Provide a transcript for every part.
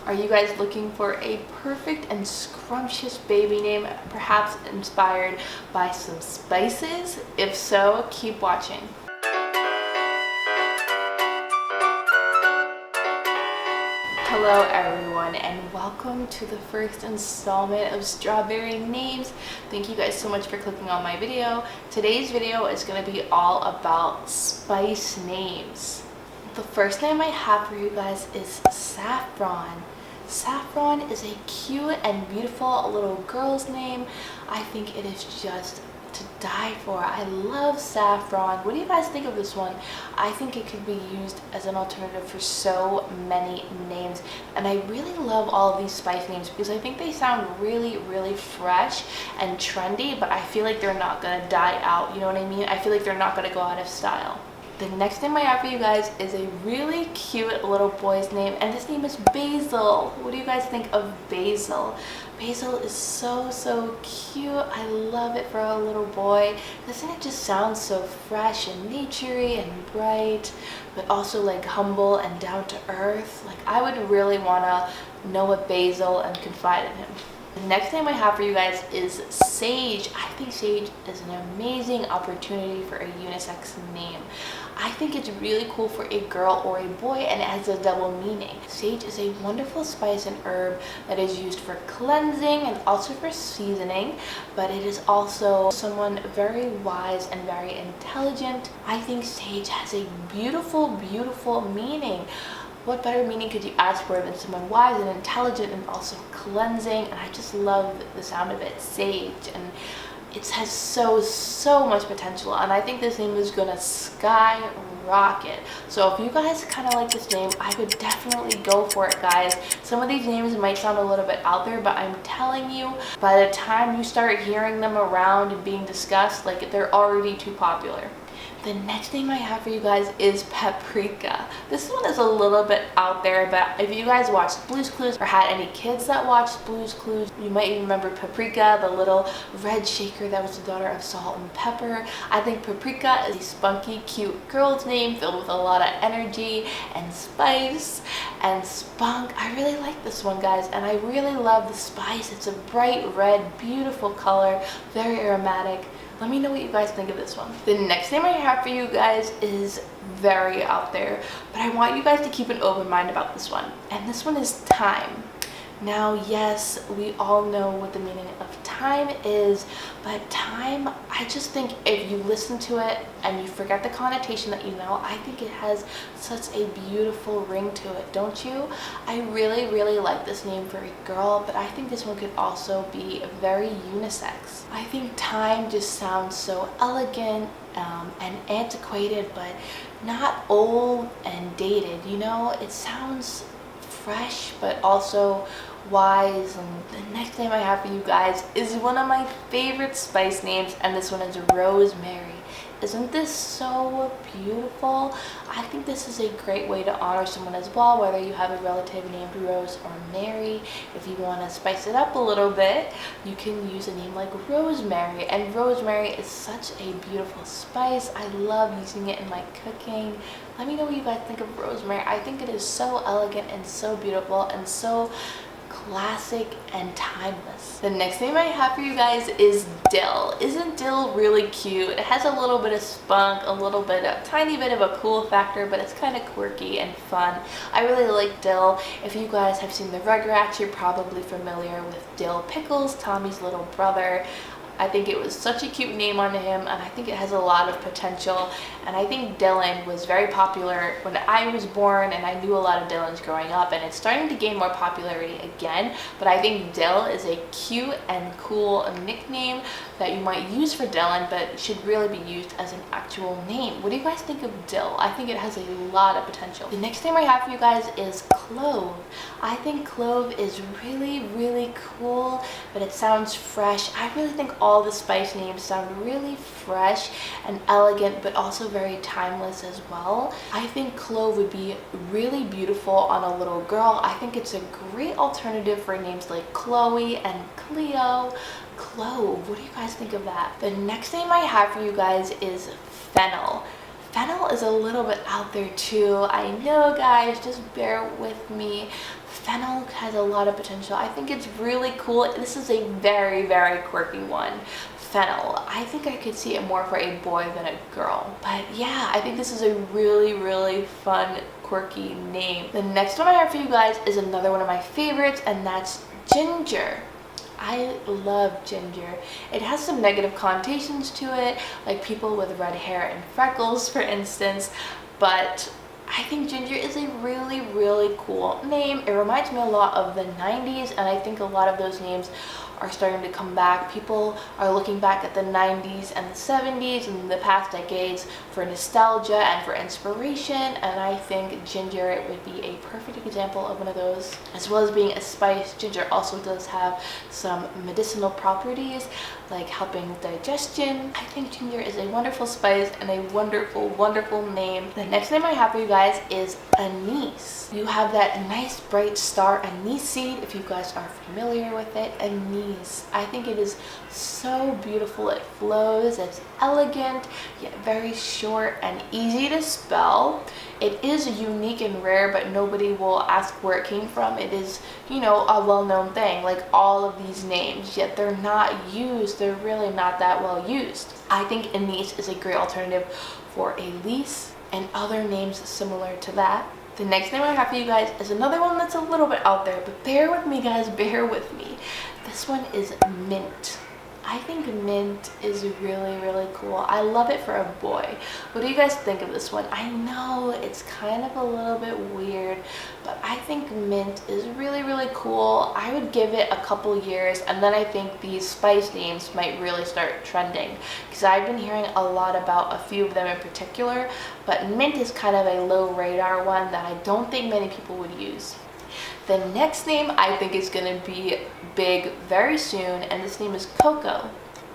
Are you guys looking for a perfect and scrumptious baby name, perhaps inspired by some spices? If so, keep watching. Hello everyone, and welcome to the first installment of Strawberry Names. Thank you guys so much for clicking on my video. Today's video is going to be all about spice names. The first name I have for you guys is Saffron. Saffron is a cute and beautiful little girl's name. I think it is just to die for. I love Saffron. What do you guys think of this one? I think it could be used as an alternative for so many names, and I really love all of these spice names because I think they sound really fresh and trendy, but I feel like they're not gonna die out, you know what I mean? I feel like they're not gonna go out of style. The next name I have for you guys is a really cute little boy's name, and his name is Basil. What do you guys think of Basil? Basil is so cute. I love it for a little boy. Doesn't it just sound so fresh and naturey and bright, but also like humble and down to earth? Like, I would really want to know a Basil and confide in him. The next name I have for you guys is Sage. I think Sage is an amazing opportunity for a unisex name. I think it's really cool for a girl or a boy, and it has a double meaning. Sage is a wonderful spice and herb that is used for cleansing and also for seasoning, but it is also someone very wise and very intelligent. I think sage has a beautiful meaning. What better meaning could you ask for than someone wise and intelligent and also cleansing? And I just love the sound of it, sage, and it has so much potential, and I think this name is gonna skyrocket. So if you guys kind of like this name, I would definitely go for it, guys. Some of these names might sound a little bit out there, but I'm telling you, by the time you start hearing them around and being discussed, like, they're already too popular. The next name I have for you guys is Paprika. This one is a little bit out there, but if you guys watched Blue's Clues or had any kids that watched Blue's Clues, you might even remember Paprika, the little red shaker that was the daughter of Salt and Pepper. I think Paprika is a spunky, cute girl's name filled with a lot of energy and spice and spunk. I really like this one, guys, and I really love the spice. It's a bright red, beautiful color, very aromatic. Let me know what you guys think of this one. The next name I have for you guys is very out there, but I want you guys to keep an open mind about this one. And this one is Thyme. Now, yes, we all know what the meaning of time is, but thyme, I just think if you listen to it and you forget the connotation that you know, I think it has such a beautiful ring to it, don't you? I really like this name for a girl, but I think this one could also be very unisex. I think thyme just sounds so elegant and antiquated, but not old and dated, you know? It sounds fresh but also wise. And the next name I have for you guys is one of my favorite spice names, and this one is Rosemary. Isn't this so beautiful? I think this is a great way to honor someone as well, whether you have a relative named Rose or Mary. If you want to spice it up a little bit, you can use a name like Rosemary, and rosemary is such a beautiful spice. I love using it in my cooking. Let me know what you guys think of rosemary. I think it is so elegant and so beautiful and so classic and timeless. The next name I have for you guys is Dill. Isn't Dill really cute? It has a little bit of spunk, a tiny bit of a cool factor, but it's kind of quirky and fun. I really like Dill. If you guys have seen the Rugrats, you're probably familiar with Dill Pickles, Tommy's little brother. I think it was such a cute name on him, and I think it has a lot of potential. And I think Dylan was very popular when I was born, and I knew a lot of Dylans growing up, and it's starting to gain more popularity again. But I think Dill is a cute and cool nickname that you might use for Dylan, but it should really be used as an actual name. What do you guys think of Dill? I think it has a lot of potential. The next name I have for you guys is Clove. I think Clove is really cool, but it sounds fresh. I really think all the spice names sound really fresh and elegant, but also very timeless as well. I think Clove would be really beautiful on a little girl. I think it's a great alternative for names like Chloe and Cleo. Clove, what do you guys think of that? The next name I have for you guys is Fennel. Fennel is a little bit out there too. I know, guys, just bear with me. Fennel has a lot of potential. I think it's really cool. This is a very, very quirky one. Fennel. I think I could see it more for a boy than a girl. But yeah, I think this is a really, really fun, quirky name. The next one I have for you guys is another one of my favorites, and that's Ginger. I love Ginger. It has some negative connotations to it, like people with red hair and freckles, for instance, but I think Ginger is a really, really cool name. It reminds me a lot of the 90s, and I think a lot of those names are starting to come back. People are looking back at the 90s and the 70s and the past decades for nostalgia and for inspiration, and I think Ginger would be a perfect example of one of those. As well as being a spice, Ginger also does have some medicinal properties, like helping with digestion. I think Ginger is a wonderful spice and a wonderful, wonderful name. The next name I have for you guys is anise. You have that nice bright star anise seed, if you guys are familiar with it. Anise. I think it is so beautiful. It flows, it's elegant, yet very short and easy to spell. It is unique and rare, but nobody will ask where it came from. It is, you know, a well-known thing, like all of these names, yet they're not used. They're really not that well used. I think anise is a great alternative for Elise and other names similar to that. The next name I have for you guys is another one that's a little bit out there, but bear with me, guys, bear with me. This one is Mint. I think Mint is really, really cool. I love it for a boy. What do you guys think of this one? I know it's kind of a little bit weird, but I think Mint is really, really cool. I would give it a couple years, and then I think these spice names might really start trending, because I've been hearing a lot about a few of them in particular, but Mint is kind of a low radar one that I don't think many people would use. The next name I think is going to be big very soon, and this name is Coco.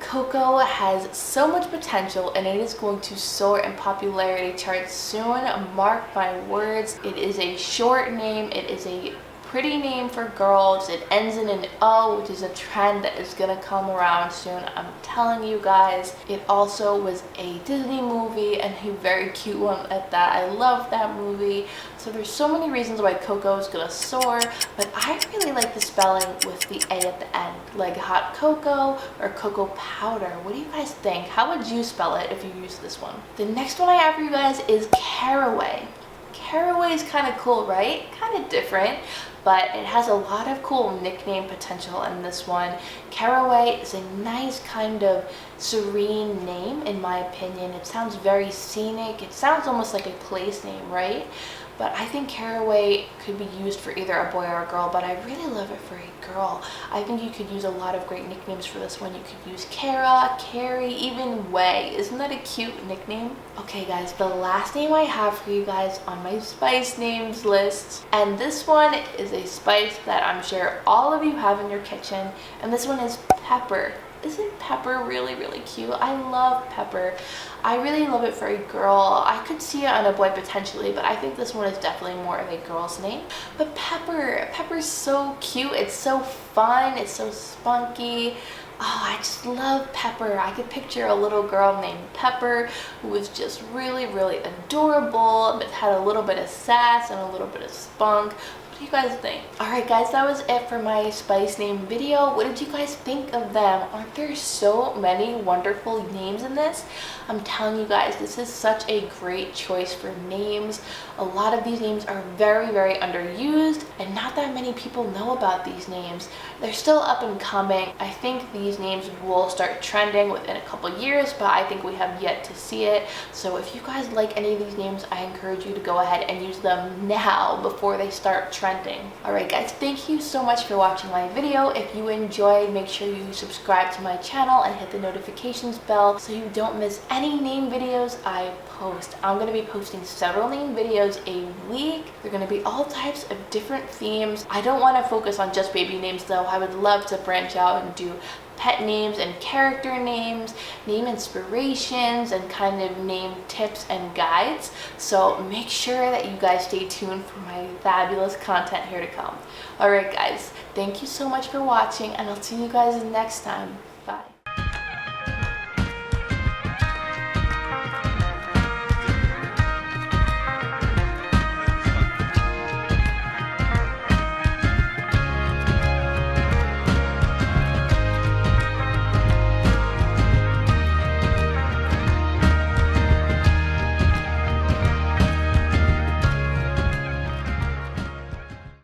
Coco has so much potential, and it is going to soar in popularity charts soon. Mark my words. It is a short name. It is a pretty name for girls. It ends in an O, which is a trend that is gonna come around soon. I'm telling you guys. It also was a Disney movie, and a very cute one at that. I love that movie. So there's so many reasons why Coco is gonna soar, but I really like the spelling with the A at the end, like hot cocoa or cocoa powder. What do you guys think? How would you spell it if you use this one? The next one I have for you guys is Caraway. Caraway is kind of cool, right? Kind of different, but it has a lot of cool nickname potential in this one. Caraway is a nice kind of serene name, in my opinion. It sounds very scenic. It sounds almost like a place name, right? But I think Caraway could be used for either a boy or a girl, but I really love it for a girl. I think you could use a lot of great nicknames for this one. You could use Cara, Carrie, even Way. Isn't that a cute nickname? Okay guys, the last name I have for you guys on my spice names list, and this one is a spice that I'm sure all of you have in your kitchen, and this one is pepper. Isn't pepper really, really cute? I love pepper. I really love it for a girl. I could see it on a boy potentially, but I think this one is definitely more of a girl's name. But pepper's so cute. It's so fun. It's so spunky. Oh, I just love Pepper. I could picture a little girl named Pepper who was just really, really adorable, but had a little bit of sass and a little bit of spunk. What do you guys think? Alright guys, that was it for my spice name video. What did you guys think of them? Aren't there so many wonderful names in this? I'm telling you guys, this is such a great choice for names. A lot of these names are very, very underused, and not that many people know about these names. They're still up and coming. I think these names will start trending within a couple years, but I think we have yet to see it. So if you guys like any of these names, I encourage you to go ahead and use them now before they start trending. Alright guys, thank you so much for watching my video. If you enjoyed, make sure you subscribe to my channel and hit the notifications bell so you don't miss any name videos I post. I'm going to be posting several name videos a week. They're going to be all types of different themes. I don't want to focus on just baby names though. I would love to branch out and do pet names and character names, name inspirations, and kind of name tips and guides. So make sure that you guys stay tuned for my fabulous content here to come. Alright guys, thank you so much for watching, and I'll see you guys next time.